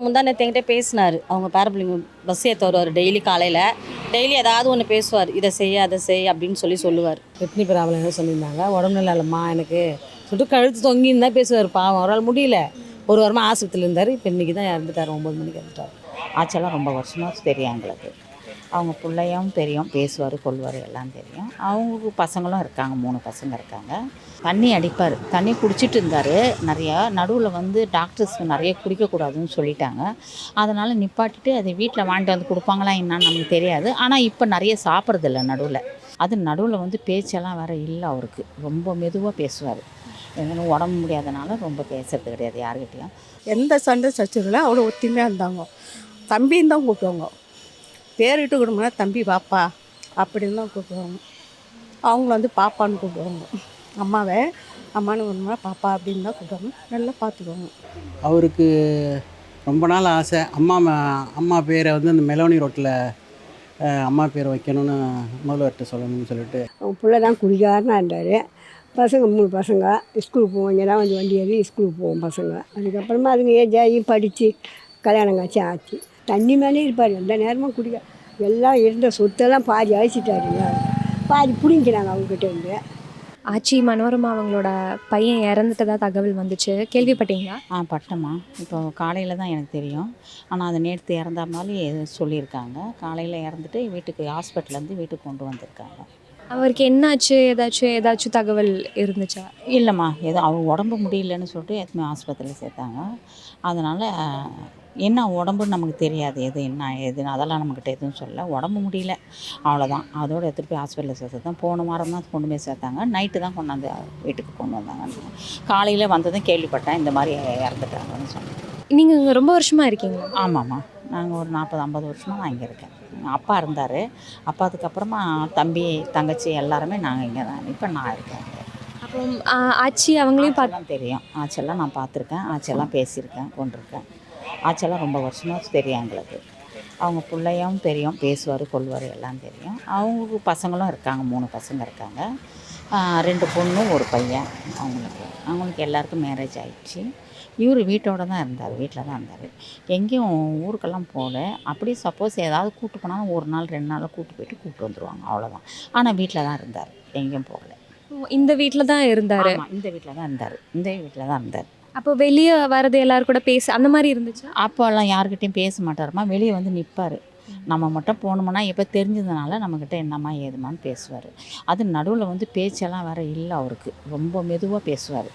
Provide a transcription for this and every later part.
முந்தா நேத்து என்கிட்ட பேசினாரு. அவங்க பேர பிள்ளைங்க பஸ் ஏத்த வருவாரு டெய்லி காலையில. டெய்லி ஏதாவது ஒண்ணு பேசுவாரு. இத செய், அத செய் அப்படின்னு சொல்லுவாரு. கிட்னி ப்ராப்ளம் என்ன சொல்லியிருந்தாங்க, உடம்பு நல்லா இல்லைம்மா எனக்கு சொல்லிட்டு கழுத்து தொங்கின்னு தான் பேசுவார். பாவம் அவரால் முடியல. ஒரு வாரமாக ஆஸ்பத்திரியில் இருந்தார். இப்போ இன்றைக்கி தான் இறந்துட்டார். 9 மணிக்கு இறந்துட்டார். ஆச்செல்லாம் ரொம்ப வருஷமாக தெரியும் எங்களுக்கு. அவங்க பிள்ளையும் தெரியும், பேசுவார் கொள்வார் எல்லாம் தெரியும். அவங்களுக்கு பசங்களும் இருக்காங்க, 3 பசங்க இருக்காங்க. தண்ணி அடிப்பார். தண்ணி குடிச்சிட்டு இருந்தார் நிறையா. நடுவில் வந்து டாக்டர்ஸ் நிறைய குடிக்கக்கூடாதுன்னு சொல்லிட்டாங்க. அதனால் நிப்பாட்டிட்டு அதை வீட்டில் வாங்கிட்டு வந்து கொடுப்பாங்களா என்னான்னு நமக்கு தெரியாது. ஆனால் இப்போ நிறைய சாப்பிட்றதில்ல நடுவில். அது நடுவில் வந்து பேச்செல்லாம் வேறு இல்லை அவருக்கு. ரொம்ப மெதுவாக பேசுவார். எங்கன்னா உடம்பு முடியாதனால ரொம்ப பேசுறது கிடையாது யாருக்கிட்டையும். எந்த சண்டை சச்சரவில் அவ்வளோ ஒத்துமையாக இருந்தாங்க. தம்பின்னு தான் கூப்பிடுவாங்க. பேரிட்டு கொடுமைனா தம்பி பாப்பா அப்படின்னு தான் கூப்பிடுவாங்க. அவங்க வந்து பாப்பான்னு கூப்பிடுவாங்க. அம்மாவை அம்மானு கூப்பிடுமா பாப்பா அப்படின்னு தான் கூப்பிடுவாங்க. நல்லா பார்த்துக்குவாங்க. அவருக்கு ரொம்ப நாள் ஆசை. அம்மா பேரை வந்து அந்த மெலோனி ரோட்டில் அம்மா பேரை வைக்கணும்னு முதல்வர்கிட்ட சொல்லணும்னு சொல்லிட்டு. அவங்க பிள்ளை தான் குடிகாரனாக இருந்தார். பசங்க 3 பசங்க ஸ்கூலுக்கு போவோம். இங்கே தான் வந்து வண்டி ஏறி ஸ்கூலுக்கு போவோம் பசங்க. அதுக்கப்புறமா அதுங்க ஏஜ் ஆகி படித்து கல்யாணம் காட்சி ஆச்சு. தண்ணி மேலே இருப்பார். எந்த நேரமும் எல்லாம் இருந்த சொத்தெல்லாம் பாதி அழிச்சிட்டாருங்க. பாதி பிடிங்கிறாங்க அவங்ககிட்ட இருந்து. ஆச்சி மனோரமா அவங்களோட பையன் இறந்துட்டதா தகவல் வந்துச்சு, கேள்விப்பட்டீங்களா? பட்டம்மா. இப்போ காலையில் தான் எனக்கு தெரியும். ஆனால் அது நேற்று இறந்த மாதிரி சொல்லியிருக்காங்க. காலையில் இறந்துட்டு வீட்டுக்கு ஹாஸ்பிட்டல்லேருந்து வீட்டுக்கு கொண்டு வந்திருக்காங்க. அவருக்கு என்னாச்சு, ஏதாச்சும் தகவல் இருந்துச்சா? இல்லைம்மா, ஏதோ அவங்க உடம்பு முடியலன்னு சொல்லிட்டு எத்தனை ஆஸ்பத்திரியில் சேர்த்தாங்க. அதனால் என்ன உடம்புன்னு நமக்கு தெரியாது, எது என்ன ஏதுன்னு அதெல்லாம் நம்மக்கிட்ட எதுவும் சொல்ல. உடம்பு முடியல அவ்வளோதான். அதோடு எடுத்துகிட்டு போய் ஹாஸ்பிட்டலில் சேர்த்து தான் போன வாரம் தான் கொண்டு போய் சேர்த்தாங்க. நைட்டு தான் கொண்டாந்து வீட்டுக்கு கொண்டு வந்தாங்க. காலையில் வந்ததும் கேள்விப்பட்டேன் இந்த மாதிரி இறந்துட்டாங்கன்னு சொன்னேன். நீங்கள் இங்கே ரொம்ப வருஷமாக இருக்கீங்களா? ஆமாம்மா, நாங்கள் ஒரு 40-50 வருஷமாக நான் இங்கே இருக்கேன். அப்பா இருந்தார். அப்பா அதுக்கப்புறமா தம்பி தங்கச்சி எல்லாருமே நாங்கள் இங்கே தான். இப்போ நான் இருக்கேன். அப்போ ஆச்சி அவங்களையும் பார்த்து தெரியும். ஆச்செல்லாம் நான் பார்த்துருக்கேன். ஆச்செல்லாம் பேசியிருக்கேன், கொண்டிருக்கேன். ஆச்செல்லாம் ரொம்ப வருஷமாக தெரியும் எங்களுக்கு. அவங்க பிள்ளையும் தெரியும், பேசுவார் கொள்வார் எல்லாம் தெரியும். அவங்களுக்கு பசங்களும் இருக்காங்க, 3 பசங்க இருக்காங்க. 2 பொண்ணு 1 பையன். அவங்களுக்கு எல்லாருக்கும் மேரேஜ் ஆகிடுச்சு. இவர் வீட்டோடு தான் இருந்தார், வீட்டில் தான் இருந்தார். எங்கேயும் ஊருக்கெல்லாம் போகல. அப்படியே சப்போஸ் ஏதாவது கூப்பிட்டு போனாலும் 1 நாள் 2 நாளில் கூப்பிட்டு வந்துடுவாங்க, அவ்வளோதான். ஆனால் வீட்டில் தான் இருந்தார், எங்கேயும் போகல. இந்த வீட்டில் தான் இருந்தார்? இந்த வீட்டில் தான் இருந்தார். அப்போ வெளியே வர்றது எல்லாரும் கூட பேச அந்த மாதிரி இருந்துச்சு? அப்போல்லாம் யாருக்கிட்டையும் பேச மாட்டாருமா. வெளியே வந்து நிற்பார். நம்ம மட்டும் போகணுமுன்னா எப்போ தெரிஞ்சதுனால நம்மக்கிட்ட என்னம்மா ஏதுமான்னு பேசுவார். அது நடுவில் வந்து பேச்செல்லாம் வேறு இல்லை அவருக்கு. ரொம்ப மெதுவாக பேசுவார்.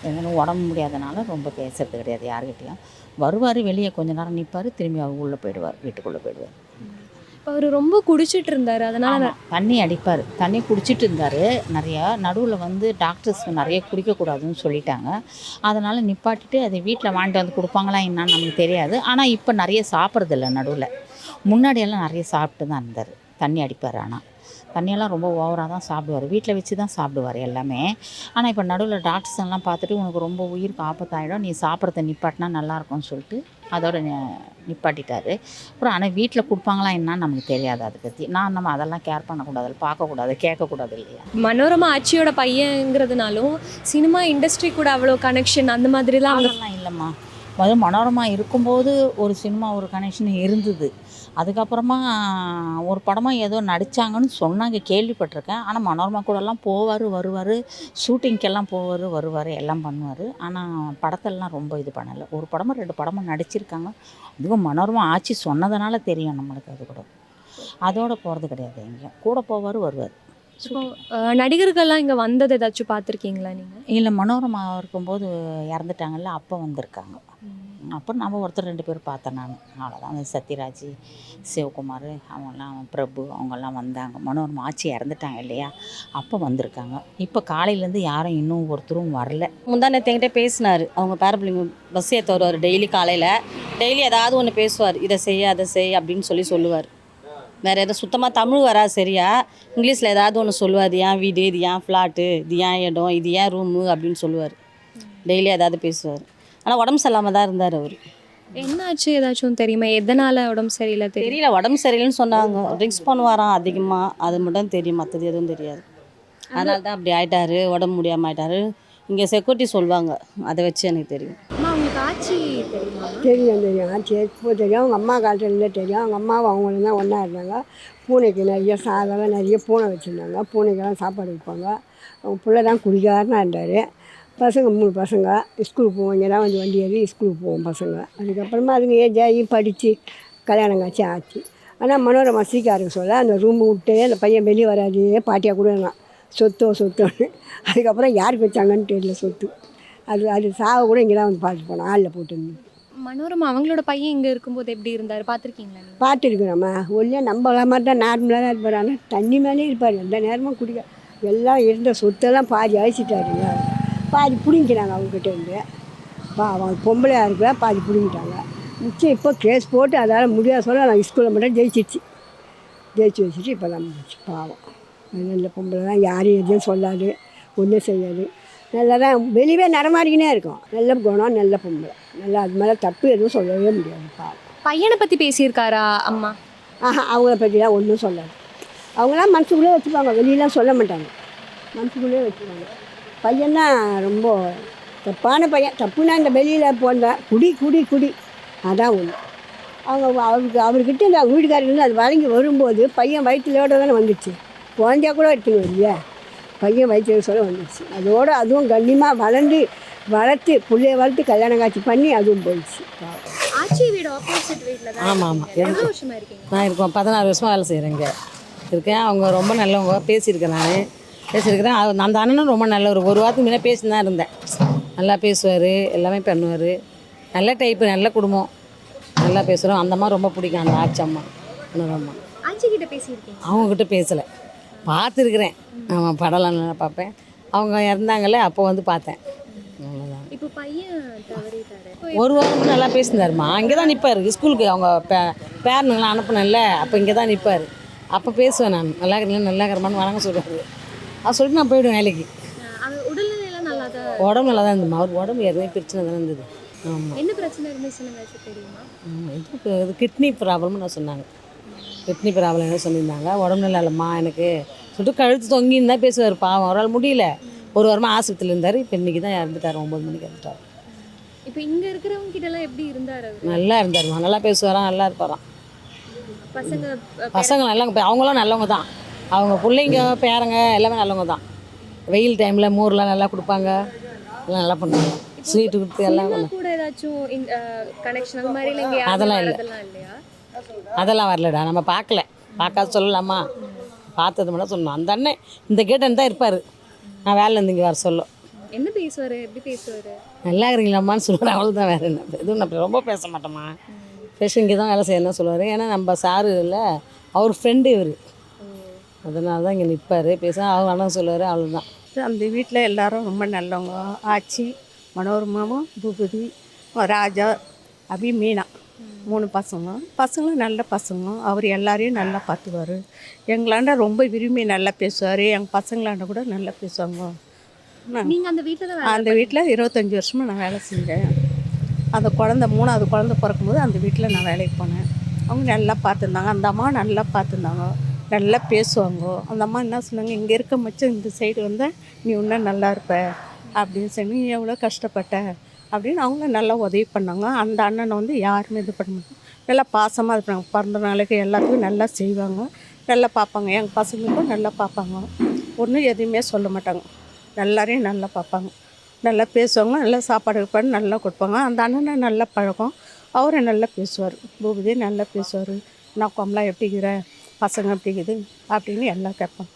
எங்கன்னா உடம்பு முடியாதனால ரொம்ப பேசுறது கிடையாது யாருக்கிட்டையும். வருவார், வெளியே கொஞ்ச நேரம் நிற்பார், திரும்பி அவர் உள்ளே போயிடுவார், வீட்டுக்குள்ளே போயிடுவார். அவர் ரொம்ப குடிச்சிட்டு இருந்தார். அதனால் தண்ணி அடிப்பார். தண்ணி குடிச்சிட்டு இருந்தார் நிறையா. நடுவில் வந்து டாக்டர்ஸ் நிறைய குடிக்கக்கூடாதுன்னு சொல்லிட்டாங்க. அதனால் நிப்பாட்டிட்டு அதை வீட்டில் வாங்கிட்டு வந்து கொடுப்பாங்களா என்னான்னு நமக்கு தெரியாது. ஆனால் இப்போ நிறைய சாப்பிட்றதில்ல நடுவில். முன்னாடியெல்லாம் நிறைய சாப்பிட்டு தான் இருந்தார். தண்ணி அடிப்பார். ஆனால் தண்ணியெல்லாம் ரொம்ப ஓவராக தான் சாப்பிடுவார். வீட்டில் வச்சு தான் சாப்பிடுவார் எல்லாமே. ஆனால் இப்போ நடுவில் டாக்டர்ஸ் எல்லாம் பார்த்துட்டு உனக்கு ரொம்ப உயிருக்கு ஆபத்தாயிடும், நீ சாப்பிட்றத நிப்பாட்டினா நல்லாயிருக்கும்னு சொல்லிட்டு அதோட நிப்பாட்டிட்டார். அப்புறம் ஆனால் வீட்டில் கொடுப்பாங்களா என்னான்னு நமக்கு தெரியாது. அதை பற்றி நம்ம அதெல்லாம் கேர் பண்ணக்கூடாது, பார்க்கக்கூடாது, கேட்கக்கூடாது இல்லையா. மனோரமா ஆச்சியோட பையங்கிறதுனாலும் சினிமா இண்டஸ்ட்ரி கூட அவ்வளோ கனெக்ஷன் அந்த மாதிரிலாம் அதெல்லாம் இல்லைம்மா. மனோரமா இருக்கும்போது ஒரு சினிமா ஒரு கனெக்ஷன் இருந்தது. அதுக்கப்புறமா ஒரு படமாக ஏதோ நடித்தாங்கன்னு சொன்னாங்க, கேள்விப்பட்டிருக்கேன். ஆனால் மனோரமா கூடலாம் போவார், வருவார், ஷூட்டிங்க்கெல்லாம் போவார், வருவார், எல்லாம் பண்ணுவார். ஆனால் படத்தெல்லாம் ரொம்ப இது பண்ணலை. ஒரு படமோ 2 படமோ நடிச்சிருக்காங்க. அதுவும் மனோரமா ஆட்சி சொன்னதுனால தெரியும் நம்மளுக்கு. அது கூட அதோடு போகிறது கிடையாது. எங்கேயும் கூட போவார், வருவார். இப்போ நடிகர்கள்லாம் இங்கே வந்தது ஏதாச்சும் பார்த்துருக்கீங்களா நீங்கள்? இல்லை, மனோரமா இருக்கும்போது இறந்துட்டாங்கல்ல, அப்போ வந்திருக்காங்க. அப்புறம் நம்ம ஒருத்தர் 2 பேர் பார்த்தேன் நான், அவ்வளோதான். அந்த சத்யராஜ், சிவகுமார், அவங்கெல்லாம் பிரபு அவங்கெல்லாம் வந்தாங்க. மனோரமா ஆட்சி இறந்துட்டாங்க இல்லையா, அப்போ வந்திருக்காங்க. இப்போ காலையிலேருந்து யாரும் இன்னும் ஒருத்தரும் வரல. முந்தா நேத்து என்கிட்ட பேசினார். அவங்க பேர பிள்ளைங்க பஸ் ஏத்த வருவார் டெய்லி காலையில். டெய்லி ஏதாவது ஒன்று பேசுவார். இதை செய், அதை செய் அப்படின்னு சொல்லுவார். வேறு எதாவது சுத்தமாக தமிழ் வராது சரியா. இங்கிலீஷில் ஏதாவது ஒன்று சொல்லுவார். இது ஏன் வீடு, இது ஏன் ஃப்ளாட்டு, இது ஏன் இடம், இது ஏன் ரூமு அப்படின்னு சொல்லுவார். டெய்லி ஏதாவது பேசுவார். ஆனால் உடம்பு சரியில்லாமல் தான் இருந்தார் அவர். என்னாச்சு ஏதாச்சும் தெரியுமா? எதனால் உடம்பு சரியில்லை தெரியல. உடம்பு சரியில்லைன்னு சொன்னாங்க. ட்ரிங்க்ஸ் பண்ணுவாராம் அதிகமாக, அது மட்டும் தெரியும், மற்றது எதுவும் தெரியாது. அதனால தான் அப்படி ஆகிட்டாரு, உடம்பு முடியாமல் ஆகிட்டாரு. இங்கே செக்யூரிட்டி சொல்லுவாங்க, அதை வச்சு எனக்கு தெரியும். அவங்க உங்களுக்கு ஆச்சி தெரியுமா? தெரியும் ஆச்சு இப்போ தெரியும். அவங்க அம்மா காலத்துலேருந்தே தெரியும். அவங்க அம்மாவும் அவங்களும் தான் ஒன்றா இருந்தாங்க. பூனைக்கு நிறைய சாதம்லாம் நிறைய பூனை வச்சுருந்தாங்க. பூனைக்கெல்லாம் சாப்பாடு வைப்பாங்க. அவங்க பிள்ளை தான் குடிகாரனாக இருந்தார். பசங்க 3 பசங்க ஸ்கூலுக்கு போவோம். இங்கே தான் வந்து வண்டி ஏறி ஸ்கூலுக்கு போவோம் பசங்க. அதுக்கப்புறமா அதுங்க ஏஜ் ஆகி படித்து கல்யாணம் காட்சி ஆச்சு. ஆனால் மனோரமா சீக்காருக்கு சொல்ல அந்த ரூம் விட்டு அந்த பையன் வெளியே வராது பாட்டியாக கூட இருந்தான். சொத்தோன்னு. அதுக்கப்புறம் யாருக்கு வச்சாங்கன்னு தெரியல சொத்து. அது சாவை கூட இங்கே தான் வந்து பார்த்துட்டு போனோம். ஆளில் போட்டுருந்து மனோரமா அவங்களோட பையன் இங்கே இருக்கும்போது எப்படி இருந்தார் பார்த்துருக்கீங்களா நீங்கள்? பார்த்துருக்குறோம்மா. ஒல்லியாக நம்மள மாதிரி தான் நார்மலாக தான் இருப்பார். ஆனால் தண்ணி மேலே இருப்பார். எந்த நேரமும் குடிக்க எல்லாம் இருந்த சொத்தெல்லாம் பாதி அழிச்சிட்டாருங்க. பாதி பிடிங்கிட்டாங்க அவங்ககிட்ட இருந்து. அவன் பொம்பளையாக இருக்கிற பாதி பிடிங்கிட்டாங்க. மிச்சம் இப்போ கேஸ் போட்டு அதால் முடியாத சொல்ல நான் ஸ்கூலில் மட்டும் ஜெயிச்சு வச்சுட்டு இப்போ தான் முடிச்சு. பாவம் நல்ல பொம்பளை தான். யாரையும் எதுவும் சொல்லாது, ஒன்றும் செய்யாது. நல்லா தான் வெளியே நடமாடிக்கினே இருக்கும். நல்ல குணம், நல்ல பொம்பளை. நல்லா அது மேலே தப்பு எதுவும் சொல்லவே முடியாது. பாவம். பையனை பற்றி பேசியிருக்காரா அம்மா? அவங்கள பற்றிலாம் ஒன்றும் சொல்லாது. அவங்களாம் மனசுக்குள்ளே வச்சுப்பாங்க. வெளியெலாம் சொல்ல மாட்டாங்க. மனசுக்குள்ளே வச்சுப்பாங்க. பையன்னா ரொம்ப தப்பான பையன். தப்புனா இந்த வெளியில் போன குடி அதான் ஒன்று. அவர்கிட்ட இந்த வீட்டுக்காரர்கள் அது வழங்கி வரும்போது பையன் வயிற்றுலோட தானே வந்துச்சு. குழந்தையா கூட இருக்கணும் இல்லையா? பையன் வயிற்று சொல்ல வந்துடுச்சு. அதுவும் கண்ணியமாக வளர்த்து பிள்ளைய வளர்த்து கல்யாணம் காட்சி பண்ணி அதுவும் போயிடுச்சு. ஆச்சி வீடு ஆப்போசிட் வீட்டில் தான். ஆமாம். எவ்வளோ வருஷமா இருக்கீங்க? நான் இருக்கோம் 16 வருஷமாக வேலை செய்கிறேன். இங்கே இருக்கேன். அவங்க ரொம்ப நல்லவங்க. பேசியிருக்கேன். அந்த அண்ணனும் ரொம்ப நல்லவர். ஒரு வாரத்துக்கு முன்னே பேசி தான் இருந்தேன். நல்லா பேசுவார், எல்லாமே பண்ணுவார். நல்ல டைப்பு, நல்ல குடும்பம், நல்லா பேசுகிறோம். அந்த அம்மா ரொம்ப பிடிக்கும். அந்த ஆச்சி அம்மா மனோரமா. ஆச்சி கிட்ட பேசியிருக்கீங்க? அவங்கக்கிட்ட பேசலை, பார்த்துருக்குறேன். ஆமாம், படம்லாம் நல்லா பார்ப்பேன். அவங்க இறந்தாங்களே அப்போ வந்து பார்த்தேன். அவ்வளோதான். இப்போ பையன் தவறிட்டாரு. ஒரு வாரம் நல்லா பேசினாருமா. இங்கே தான் நிற்பார். ஸ்கூலுக்கு அவங்க பேரனுங்களாம் அனுப்பினேன்ல, அப்போ இங்கே தான் நிற்பார். அப்போ பேசுவேன் நான். நல்லா இருக்கிறீங்களா, நல்லா இருக்கிறமான்னு வணங்க சொல்லுவார். அது சொல்லிட்டு நான் போய்டுவேன் வேலைக்கு. உடல்நிலையெல்லாம் நல்லா தான்? உடம்பு நல்லா தான் இருந்ததுமா. அவர் உடம்பு ஏற்கனவே பிரச்சனை தானே இருந்தது. ஆமாம். என்ன பிரச்சனை இருந்துச்சுன்னு தெரியுமா? ஆமாம், இது கிட்னி ப்ராப்ளம்னு நான் சொன்னாங்க. கிட்னி ப்ராப்ளம் என்ன சொல்லியிருந்தாங்க. உடம்பு நல்லா இல்லைம்மா எனக்கு சொல்லிட்டு கழுத்து தொங்கின்னு தான் பேசுவார். பாவம், அவரால் முடியல. ஒரு வாரமாக ஆஸ்பத்திரியில் இருந்தார். இப்போ இன்றைக்கி தான் இறந்துட்டார். 9 மணிக்கு இறந்துட்டார். இப்போ இங்கே இருக்கிறவங்க கிட்டலாம் எப்படி இருந்தார்? நல்லா இருந்தாருமா. நல்லா பேசுவாராம், நல்லா இருப்பாராம். பசங்க நல்லவங்க. அவங்களாம் நல்லவங்க தான். அவங்க பிள்ளைங்க பேரங்க எல்லாமே நல்லவங்க தான். வெயில் டைமில் மோர்லாம் நல்லா கொடுப்பாங்க. எல்லாம் நல்லா பண்ணுவாங்க. ஸ்வீட்டு கொடுத்து எல்லாம் கூட ஏதாச்சும் கனெக்ஷன் அந்த மாதிரி இல்லைங்க? அதெல்லாம் இல்லை. இல்லையா? அதெல்லாம் வரலடா. நம்ம பார்க்காத சொல்லலாமா? பார்த்தது மட்டும் சொன்னோம். அந்த அண்ணன் இந்த கேட்டன் தான் இருப்பார். நான் வேலையிலேருந்து இங்கே வர சொல்லும். என்ன பேசுவார்? எப்படி பேசுவார்? நல்லா இருக்கிறீங்களாம்மான்னு சொல்லுவார். அவ்வளோதான், வேறு என்ன. எதுவும் நான் ரொம்ப பேச மாட்டோமா. பேச இங்கே தான் வேலை செய்யணும்னு சொல்லுவார். ஏன்னா நம்ம சாரு இல்லை, அவர் ஃப்ரெண்டு இவர். அதனால தான் இங்கே நிற்பார். பேச அவர் அண்ணன் சொல்லுவார். அவ்வளோதான். அந்த வீட்டில் எல்லாரும் ரொம்ப நல்லவங்க. ஆச்சி, மனோரமாவும், பூபதி, ராஜா, அபி, மீனா 3 பசங்களும் நல்ல பசங்க. அவர் எல்லாரையும் நல்லா பார்த்துக்குவார். எங்களாண்ட ரொம்ப விரும்பி நல்லா பேசுவார். எங்கள் பசங்களாண்ட கூட நல்லா பேசுவாங்க. நீங்கள் அந்த வீட்டில் தான்? அந்த வீட்டில் 25 வருஷமாக நான் வேலை செஞ்சேன். அந்த 3வது குழந்தை பிறக்கும்போது அந்த வீட்டில் நான் வேலைக்கு போனேன். அவங்க நல்லா பார்த்துருந்தாங்க. அந்த அம்மா நல்லா பார்த்துருந்தாங்க. நல்லா பேசுவாங்க. அந்த அம்மா என்ன சொன்னாங்க, இங்கே இருக்க மச்சம் இந்த சைடு வந்தால் நீ இன்னும் நல்லா இருப்ப அப்படின்னு சொல்லி, நீ எவ்வளோ கஷ்டப்பட்ட அப்படின்னு அவங்க நல்லா உதவி பண்ணாங்க. அந்த அண்ணனை வந்து யாருமே இது பண்ண மாட்டாங்க. நல்லா பாசமாக இருப்பாங்க. பிறந்த நாளைக்கு எல்லாத்துக்கும் நல்லா செய்வாங்க, நல்லா பார்ப்பாங்க. எங்கள் பசங்களுக்கும் நல்லா பார்ப்பாங்க. ஒன்றும் எதுவுமே சொல்ல மாட்டாங்க. எல்லாரையும் நல்லா பார்ப்பாங்க, நல்லா பேசுவாங்க, நல்லா சாப்பாடு பண்ணி நல்லா கொடுப்பாங்க. அந்த அண்ணனை நல்லா பழக்கம். அவரை நல்லா பேசுவார். பூபதி நல்லா பேசுவார். நான் கமலா எப்படிங்கிற, பசங்க எப்படிங்குது அப்படின்னு எல்லாம் கேட்பாங்க.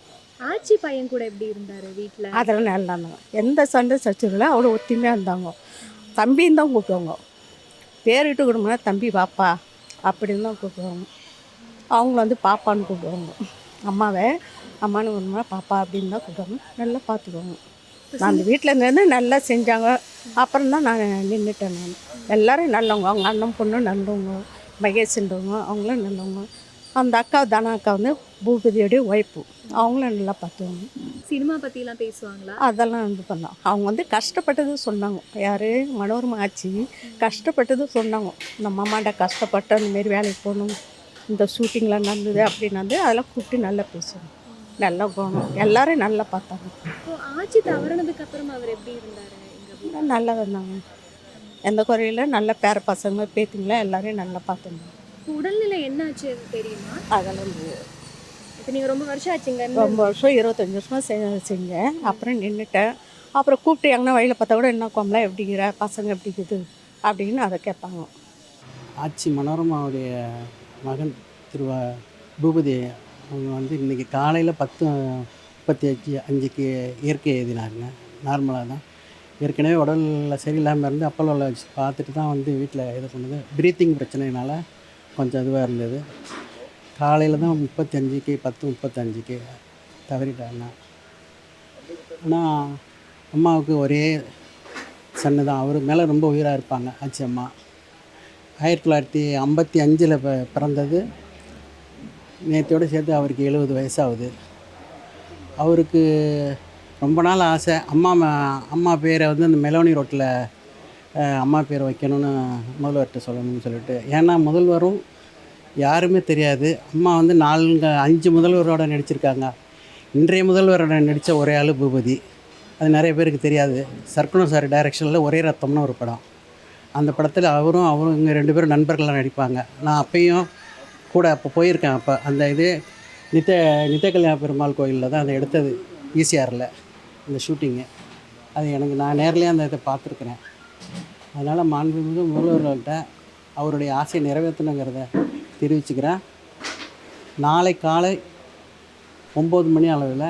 ஆச்சி பையன் கூட எப்படி இருந்தார் வீட்டில்? அதெல்லாம் நல்லா இருந்தாங்க. எந்த சண்டை சச்சரவுல அவ்வளோ ஒத்துமையாக இருந்தாங்க. தம்பின்னு தான் கூப்பிடுவாங்க. பேரிட்டு கொடுங்கன்னா தம்பி பாப்பா அப்படின்னு தான் கூப்பிடுவாங்க. அவங்க வந்து பாப்பான்னு கூப்பிடுவாங்க. அம்மாவை அம்மானு ஒன்றுனா பாப்பா அப்படின்னு தான் கூப்பிடுவாங்க. நல்லா பார்த்துக்குவாங்க. நான் அந்த வீட்டில் இருந்து நல்லா செஞ்சாங்க. அப்புறம் தான் நான் நின்றுட்டேன். நான் எல்லோரும் நல்லவங்க. அவங்க அண்ணன் பொண்ணு நல்லவங்க, மகேஷ்ன்றவங்க அவங்களும் நல்லவங்க. அந்த அக்கா தனா அக்கா வந்து பூபதியோடைய ஒய்ஃபு, அவங்களும் நல்லா பார்த்துவாங்க. சினிமா பற்றிலாம் பேசுவாங்களா? அதெல்லாம் இது பண்ணோம். அவங்க வந்து கஷ்டப்பட்டது சொன்னாங்க. யார்? மனோரமா ஆச்சி கஷ்டப்பட்டது சொன்னாங்க. நம்ம அம்மாண்ட கஷ்டப்பட்டு அந்தமாரி வேலைக்கு போகணும், இந்த ஷூட்டிங்லாம் நடந்தது அப்படின்னு வந்து அதெல்லாம் கூப்பிட்டு நல்லா பேசுவாங்க. நல்லா போகணும். எல்லோரும் நல்லா பார்த்தாங்க. ஆச்சி தவறினதுக்கு அப்புறம் அவர் எப்படி இருந்தார்? நல்லா இருந்தாங்க. எந்த குறையில நல்ல பேர பசங்க பேத்திங்களா எல்லாரையும் நல்லா பார்த்துருந்தோம். உடல்நிலை என்ன ஆச்சு அது தெரியுமா? அதெல்லாம் இப்போ நீங்கள் ரொம்ப வருஷம் ஆச்சுங்க ரொம்ப வருஷம் 25 வருஷமாக செஞ்சேன். அப்புறம் நின்றுட்டேன். அப்புறம் கூப்பிட்டு எங்கன்னா வழியில் பார்த்தா கூட என்ன கோமலாம் எப்படிங்கிற பசங்க எப்படி இருக்குது அப்படின்னு அதை கேட்பாங்க. ஆச்சி மனோரமாவுடைய மகன் பூபதி அவங்க வந்து இன்றைக்கி காலையில் 10:35க்கு இயற்கை எழுதினாருங்க. நார்மலாக தான் ஏற்கனவே உடலில் சரியில்லாமல் இருந்து அப்போலோவில் வச்சு பார்த்துட்டு தான் வந்து வீட்டில் இது பண்ணுது. ப்ரீத்திங் பிரச்சனைனால கொஞ்சம் இதுவாக இருந்தது. காலையில் தான் 10:35க்கு தவறிட்டாங்க. ஆனால் அம்மாவுக்கு ஒரே சன்னு தான். அவர் மேலே ரொம்ப உயிராக இருப்பாங்க ஆச்சி அம்மா. 1955 பிறந்தது. நேற்றையோடு சேர்த்து அவருக்கு 70 வயசாகுது. அவருக்கு ரொம்ப நாள் ஆசை அம்மா பேரை வந்து அந்த மெலோனி ரோட்டில் அம்மா பேரை வைக்கணும்னு முதல்வர்கிட்ட சொல்லணும்னு சொல்லிட்டு. ஏன்னா முதல்வரும் யாருமே தெரியாது. அம்மா வந்து 5 முதல்வரோட நடிச்சிருக்காங்க. இன்றைய முதல்வரோட நடித்த ஒரே ஆள் பூபதி. அது நிறைய பேருக்கு தெரியாது. சர்க்குணம் சார் டைரக்ஷனில் ஒரே ரத்தம்னு ஒரு படம். அந்த படத்தில் அவரும் இங்கே 2 பேரும் நண்பர்களாக நடிப்பாங்க. நான் அப்பையும் கூட அப்போ போயிருக்கேன். அப்போ அந்த இது நித்திய கல்யாண பெருமாள் கோயிலில் தான் அதை எடுத்தது, ஈசிஆரில் அந்த ஷூட்டிங்கு. அது நான் நேர்லேயே அந்த இதை பார்த்துருக்குறேன். அதனால் மாண்புமிகு முதல்வர்கள்ட்ட அவருடைய ஆசையை நிறைவேற்றணுங்கிறத தெரிவிச்சுக்கிறேன். நாளை காலை 9 மணி அளவில்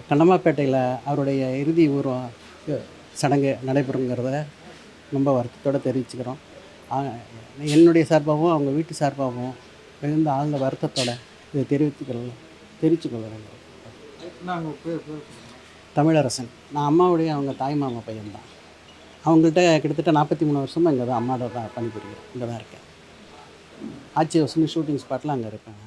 கண்ணம்மாப்பேட்டையில் அவருடைய இறுதி ஊர்வலம் சடங்கு நடைபெறுங்கிறத ரொம்ப வருத்தத்தோடு தெரிவிச்சுக்கிறோம். என்னுடைய சார்பாகவும் அவங்க வீட்டு சார்பாகவும் மிகுந்த ஆழ்ந்த வருத்தத்தோடு இதை தெரிவிச்சுக்கொள்கிறேன். தமிழரசன். நான் அம்மாவுடைய அவங்க தாய் மாமா பையன்தான். அவங்கள்ட்ட கிட்டத்தட்ட 43 வருஷமாக இங்கே தான் அம்மாவோட தான் பணிபுரிகிறேன். இங்கே தான் இருக்கேன். ஆச்சி வசனி ஷூட்டிங் ஸ்பாட்டில் அங்கே இருப்பேன்.